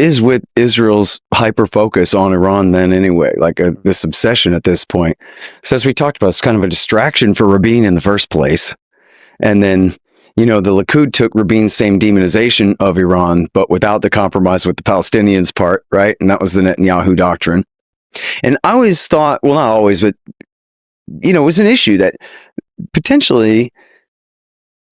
is with Israel's hyper focus on Iran then anyway? Like this obsession at this point. So as we talked about, it's kind of a distraction for Rabin in the first place. And then, the Likud took Rabin's same demonization of Iran, but without the compromise with the Palestinians part, right? And that was the Netanyahu doctrine. And I always thought, well, not always, but, it was an issue that potentially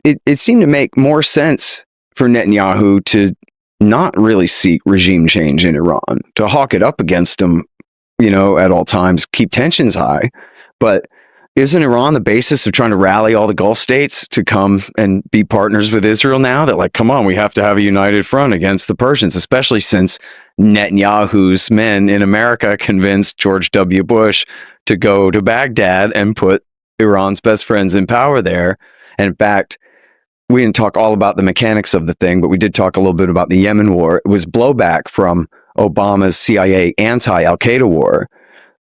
it seemed to make more sense for Netanyahu to not really seek regime change in Iran, to hawk it up against them, at all times, keep tensions high. But isn't Iran the basis of trying to rally all the Gulf states to come and be partners with Israel now? That like, come on, we have to have a united front against the Persians, especially since Netanyahu's men in America convinced George W. Bush to go to Baghdad and put Iran's best friends in power there. And in fact, we didn't talk all about the mechanics of the thing, but we did talk a little bit about the Yemen war. It was blowback from Obama's CIA anti-Al-Qaeda war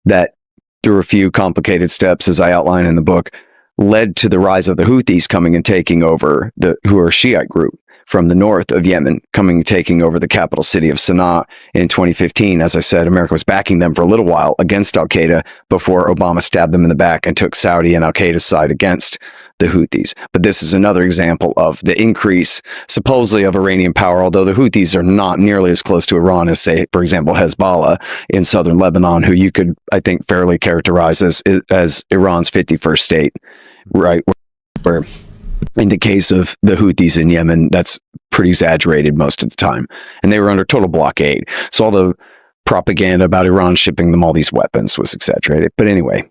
that, through a few complicated steps, as I outline in the book, led to the rise of the Houthis coming and taking over, who are a Shiite group from the north of Yemen, coming and taking over the capital city of Sana'a in 2015. As I said, America was backing them for a little while against Al-Qaeda before Obama stabbed them in the back and took Saudi and Al-Qaeda's side against the Houthis. But this is another example of the increase, supposedly, of Iranian power, although the Houthis are not nearly as close to Iran as, say, for example, Hezbollah in southern Lebanon, who you could, I think, fairly characterize as Iran's 51st state, right? Where in the case of the Houthis in Yemen, that's pretty exaggerated most of the time. And they were under total blockade. So all the propaganda about Iran shipping them all these weapons was exaggerated. But anyway,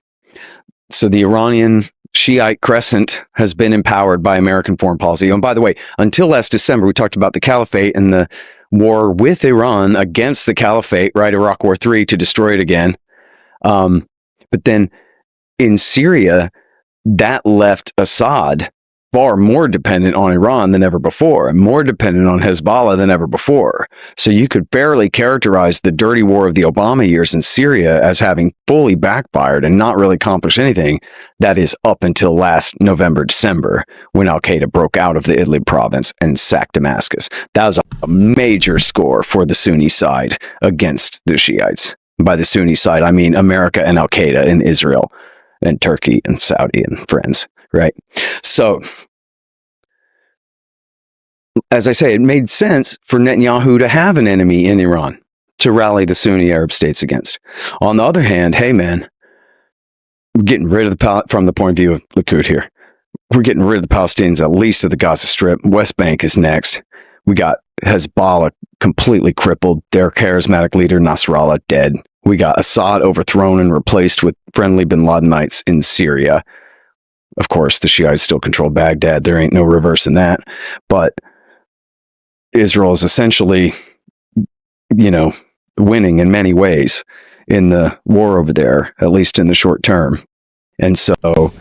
so the Iranian Shiite crescent has been empowered by American foreign policy. And by the way, until last December, we talked about the caliphate and the war with Iran against the caliphate, right? Iraq War III, to destroy it again. But then in Syria, that left Assad far more dependent on Iran than ever before, and more dependent on Hezbollah than ever before. So you could fairly characterize the dirty war of the Obama years in Syria as having fully backfired and not really accomplished anything. That is up until last November, December, when Al-Qaeda broke out of the Idlib province and sacked Damascus. That was a major score for the Sunni side against the Shiites. By the Sunni side, I mean America and Al-Qaeda and Israel and Turkey and Saudi and friends. Right. So, as I say, it made sense for Netanyahu to have an enemy in Iran to rally the Sunni Arab states against. On the other hand, hey, man, we're getting rid of from the point of view of Likud here. We're getting rid of the Palestinians, at least of the Gaza Strip. West Bank is next. We got Hezbollah completely crippled. Their charismatic leader, Nasrallah, dead. We got Assad overthrown and replaced with friendly bin Ladenites in Syria. Of course, the Shiites still control Baghdad. There ain't no reversing that. But Israel is essentially, winning in many ways in the war over there, at least in the short term. And so,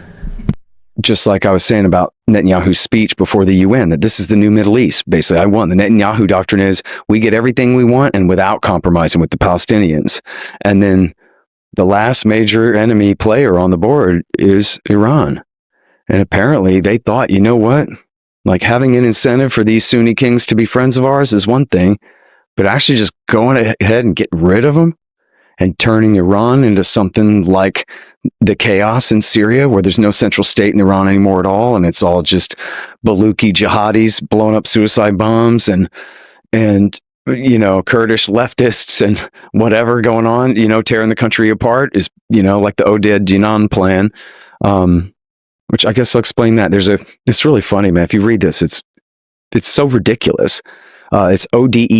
just like I was saying about Netanyahu's speech before the UN, that this is the new Middle East. Basically, I won. The Netanyahu doctrine is we get everything we want and without compromising with the Palestinians. And then the last major enemy player on the board is Iran. And apparently they thought, you know what? Like having an incentive for these Sunni kings to be friends of ours is one thing, but actually just going ahead and getting rid of them and turning Iran into something like the chaos in Syria, where there's no central state in Iran anymore at all, and it's all just Baluchi jihadis blowing up suicide bombs and Kurdish leftists and whatever going on, tearing the country apart is, like the Oded Jinan plan. Which I guess I'll explain that. It's really funny, man. If you read this, it's so ridiculous. It's ODE